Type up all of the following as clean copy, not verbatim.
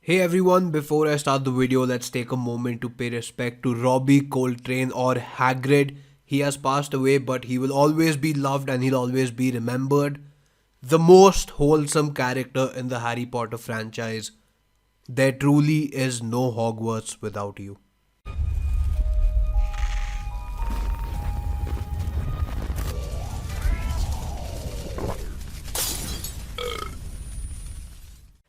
Hey everyone, before I start the video, let's take a moment to pay respect to Robbie Coltrane or Hagrid. He has passed away, but he will always be loved and he'll always be remembered. The most wholesome character in the Harry Potter franchise. There truly is no Hogwarts without you.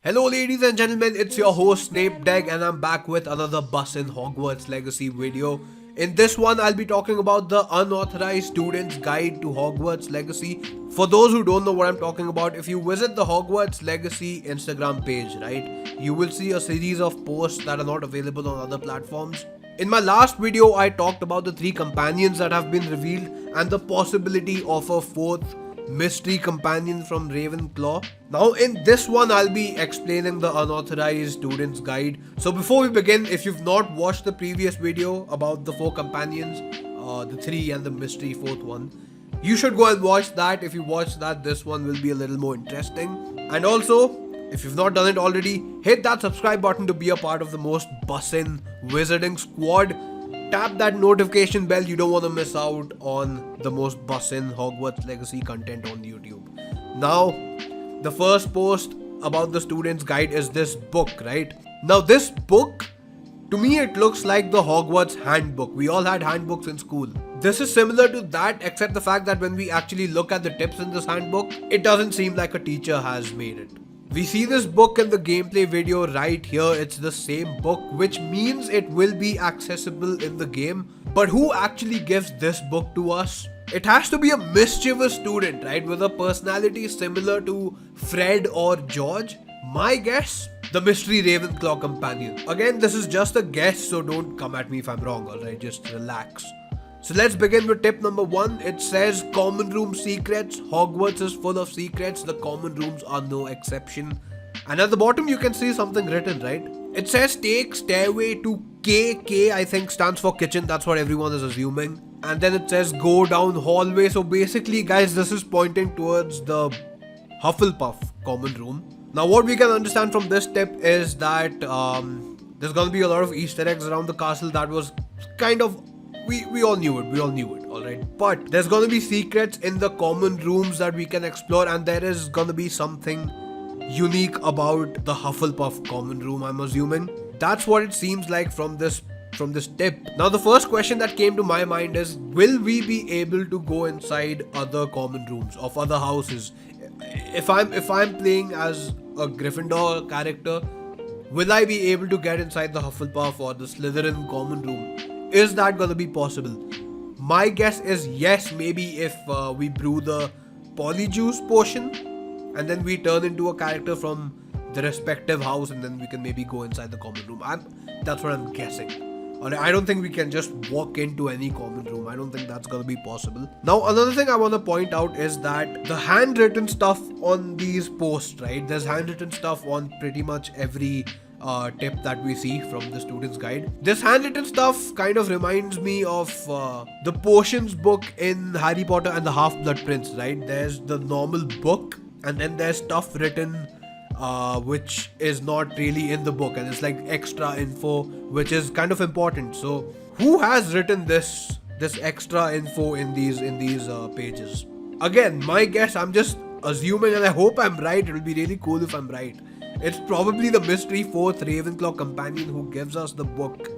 Hello ladies and gentlemen, it's your host GamerTag and I'm back with another Bus in Hogwarts Legacy video. In this one, I'll be talking about the Unauthorized Student's Guide to Hogwarts Legacy. For those who don't know what I'm talking about, if you visit the Hogwarts Legacy Instagram page, right, you will see a series of posts that are not available on other platforms. In my last video, I talked about the 3 companions that have been revealed and the possibility of a 4th mystery companion from Ravenclaw. Now in this one I'll be explaining the Unauthorized Student's Guide. So before we begin, if you've not watched the previous video about the 4 companions, the 3 and the mystery 4th one, you should go and watch that. If you watch that, this one will be a little more interesting. And also, if you've not done it already, hit that subscribe button to be a part of the most bussin' wizarding squad. Tap that notification bell, you don't want to miss out on the most bussin' Hogwarts Legacy content on YouTube. Now, the first post about the student's guide is this book, right? Now this book, to me it looks like the Hogwarts handbook. We all had handbooks in school. This is similar to that, except the fact that when we actually look at the tips in this handbook, it doesn't seem like a teacher has made it. We see this book in the gameplay video right here. It's the same book, which means it will be accessible in the game. But who actually gives this book to us? It has to be a mischievous student, right? With a personality similar to Fred or George. My guess, the mystery Ravenclaw companion. Again, this is just a guess, so don't come at me if I'm wrong, alright? Just relax. So let's begin with tip number 1. It says common room secrets. Hogwarts is full of secrets. The common rooms are no exception. And at the bottom you can see something written, right? It says take stairway to K. K I think stands for kitchen. That's what everyone is assuming. And then it says go down hallway. So basically guys, this is pointing towards the Hufflepuff common room. Now what we can understand from this tip is that there's gonna be a lot of Easter eggs around the castle. That was kind of... We all knew it, alright. But there's gonna be secrets in the common rooms that we can explore, and there is gonna be something unique about the Hufflepuff common room, I'm assuming. That's what it seems like from this tip. Now the first question that came to my mind is, will we be able to go inside other common rooms of other houses? If I'm playing as a Gryffindor character, will I be able to get inside the Hufflepuff or the Slytherin common room? Is that gonna be possible? My guess is yes, maybe if we brew the polyjuice potion and then we turn into a character from the respective house and then we can maybe go inside the common room. That's what I'm guessing. I don't think we can just walk into any common room. I don't think that's gonna be possible. Now another thing I want to point out is that the handwritten stuff on these posts, right? There's handwritten stuff on pretty much every tip that we see from the student's guide. This handwritten stuff kind of reminds me of the potions book in Harry Potter and the Half-Blood Prince, right? There's the normal book and then there's stuff written which is not really in the book, and it's like extra info which is kind of important. So who has written this extra info in these pages? Again, my guess, I'm just assuming and I hope I'm right. It will be really cool if I'm right. It's probably the mystery 4th Ravenclaw companion who gives us the book.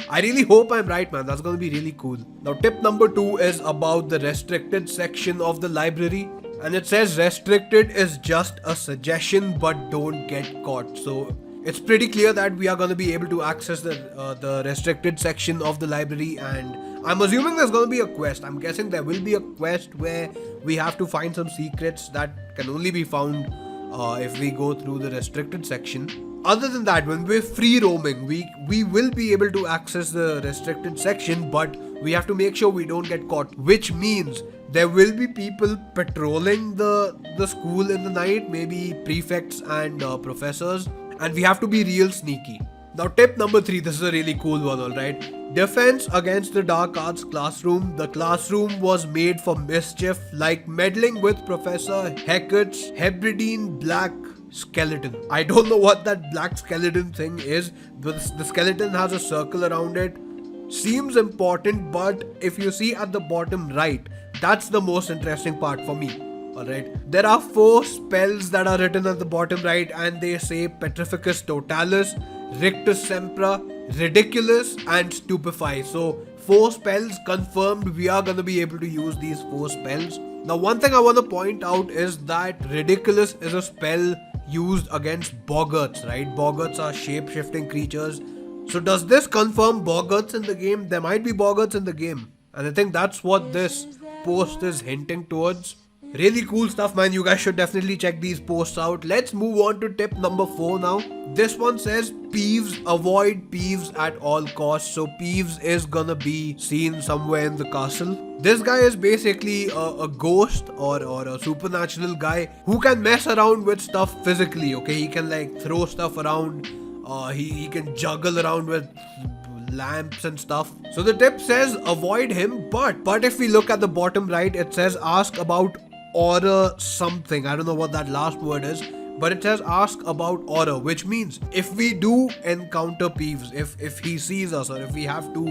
I really hope I'm right, man. That's gonna be really cool. Now tip number 2 is about the restricted section of the library. And it says restricted is just a suggestion, but don't get caught. So it's pretty clear that we are gonna be able to access the restricted section of the library, and I'm assuming there's gonna be a quest. I'm guessing there will be a quest where we have to find some secrets that can only be found if we go through the restricted section. Other than that, when we're free roaming, we will be able to access the restricted section, but we have to make sure we don't get caught, which means there will be people patrolling the school in the night, maybe prefects and professors, and we have to be real sneaky. Now tip number 3, this is a really cool one, alright. Defense against the dark arts classroom. The classroom was made for mischief, like meddling with Professor Hecat's Hebridean Black skeleton. I don't know what that black skeleton thing is. The skeleton has a circle around it. Seems important, but if you see at the bottom right, that's the most interesting part for me. Alright, there are 4 spells that are written at the bottom right, and they say Petrificus Totalis, Rictus Sempra, Ridiculous, and Stupefy. So 4 spells confirmed. We are gonna be able to use these 4 spells. Now, one thing I want to point out is that Ridiculous is a spell used against boggarts, right? Boggarts are shape-shifting creatures. So does this confirm boggarts in the game? There might be boggarts in the game, and I think that's what this post is hinting towards. Really cool stuff, man. You guys should definitely check these posts out. Let's move on to tip number 4 now. This one says Peeves, avoid Peeves at all costs. So Peeves is gonna be seen somewhere in the castle. This guy is basically a ghost or a supernatural guy who can mess around with stuff physically, okay? He can like throw stuff around. He can juggle around with lamps and stuff. So the tip says avoid him, but if we look at the bottom right, it says ask about aura something. I don't know what that last word is, but it says ask about aura, which means if we do encounter Peeves, if he sees us, or if we have to,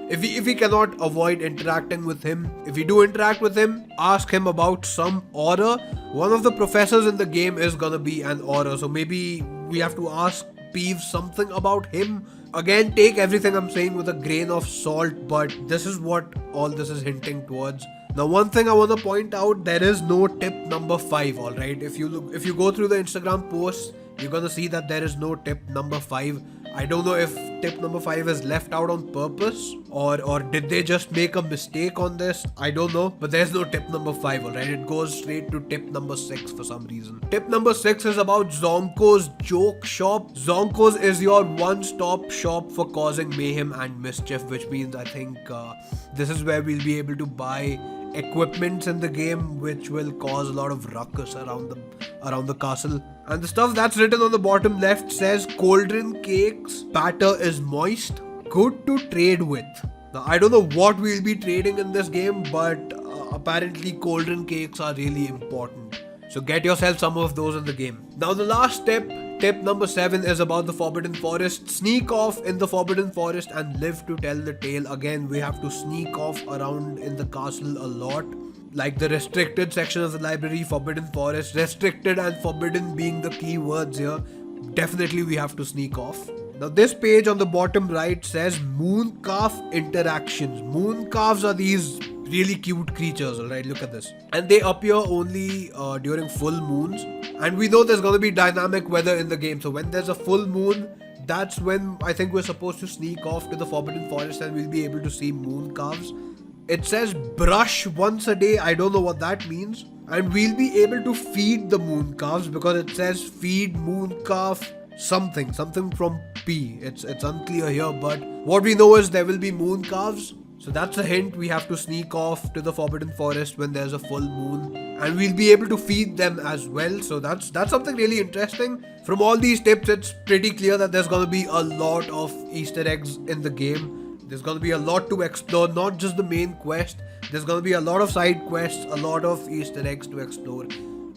if we cannot avoid interacting with him, if we do interact with him, ask him about some aura. One of the professors in the game is gonna be an aura, so maybe we have to ask Peeves something about him. Again, take everything I'm saying with a grain of salt, but this is what all this is hinting towards. Now, one thing I want to point out, there is no tip number 5, alright? If you go through the Instagram posts, you're gonna see that there is no tip number 5. I don't know if tip number 5 is left out on purpose or did they just make a mistake on this? I don't know, but there's no tip number 5, alright? It goes straight to tip number 6 for some reason. Tip number 6 is about Zonko's Joke Shop. Zonko's is your one-stop shop for causing mayhem and mischief, which means I think this is where we'll be able to buy equipments in the game which will cause a lot of ruckus around the castle. And the stuff that's written on the bottom left says cauldron cakes, batter is moist, good to trade with. Now, I don't know what we'll be trading in this game, but apparently cauldron cakes are really important. So get yourself some of those in the game. Now, the last tip number 7 is about the Forbidden Forest. Sneak off in the Forbidden Forest and live to tell the tale. Again, we have to sneak off around in the castle a lot. Like the restricted section of the library, Forbidden Forest, restricted and forbidden being the key words here. Definitely we have to sneak off. Now, this page on the bottom right says moon calf interactions. Moon calves are these really cute creatures, alright, look at this. And they appear only during full moons. And we know there's gonna be dynamic weather in the game. So when there's a full moon, that's when I think we're supposed to sneak off to the Forbidden Forest and we'll be able to see moon calves. It says brush once a day. I don't know what that means. And we'll be able to feed the moon calves because it says feed moon calf something from P. It's unclear here, but what we know is there will be moon calves. So that's a hint. We have to sneak off to the Forbidden Forest when there's a full moon, and we'll be able to feed them as well. So that's something really interesting. From all these tips, it's pretty clear that there's gonna be a lot of Easter eggs in the game. There's gonna be a lot to explore, not just the main quest. There's gonna be a lot of side quests, a lot of Easter eggs to explore,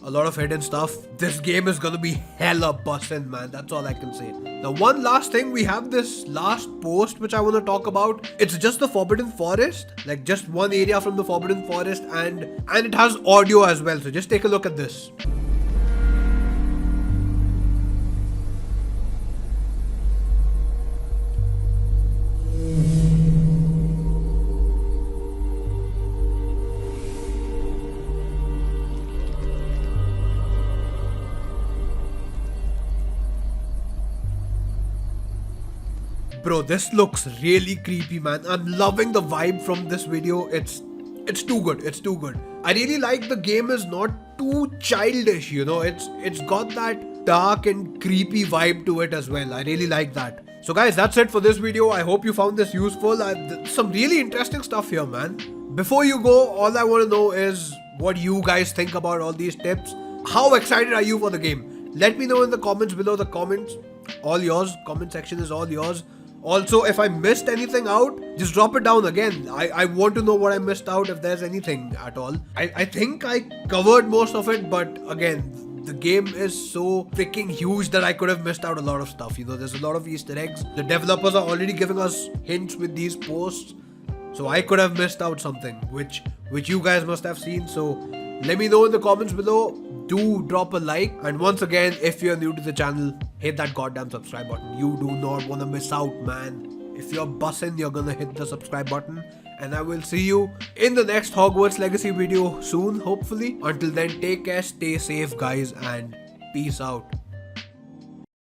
a lot of hidden stuff. This game is gonna be hella bussin', man. That's all I can say. Now, one last thing, we have this last post which I want to talk about. It's just the Forbidden Forest, like just one area from the Forbidden Forest, and it has audio as well. So just take a look at this. Bro, this looks really creepy, man. I'm loving the vibe from this video. It's too good. It's too good. I really like the game is not too childish, you know. It's got that dark and creepy vibe to it as well. I really like that. So guys, that's it for this video. I hope you found this useful. Some really interesting stuff here, man. Before you go, all I want to know is what you guys think about all these tips. How excited are you for the game? Let me know in the comments below. The comments, all yours. Comment section is all yours. Also, if I missed anything out, just drop it down again. I want to know what I missed out, if there's anything at all. I think I covered most of it, but again, the game is so freaking huge that I could have missed out a lot of stuff. You know, there's a lot of Easter eggs. The developers are already giving us hints with these posts. So I could have missed out something which you guys must have seen. So let me know in the comments below. Do drop a like. And once again, if you're new to the channel, hit that goddamn subscribe button. You do not want to miss out, man. If you're bussing, you're gonna hit the subscribe button. And I will see you in the next Hogwarts Legacy video soon, hopefully. Until then, take care, stay safe, guys, and peace out.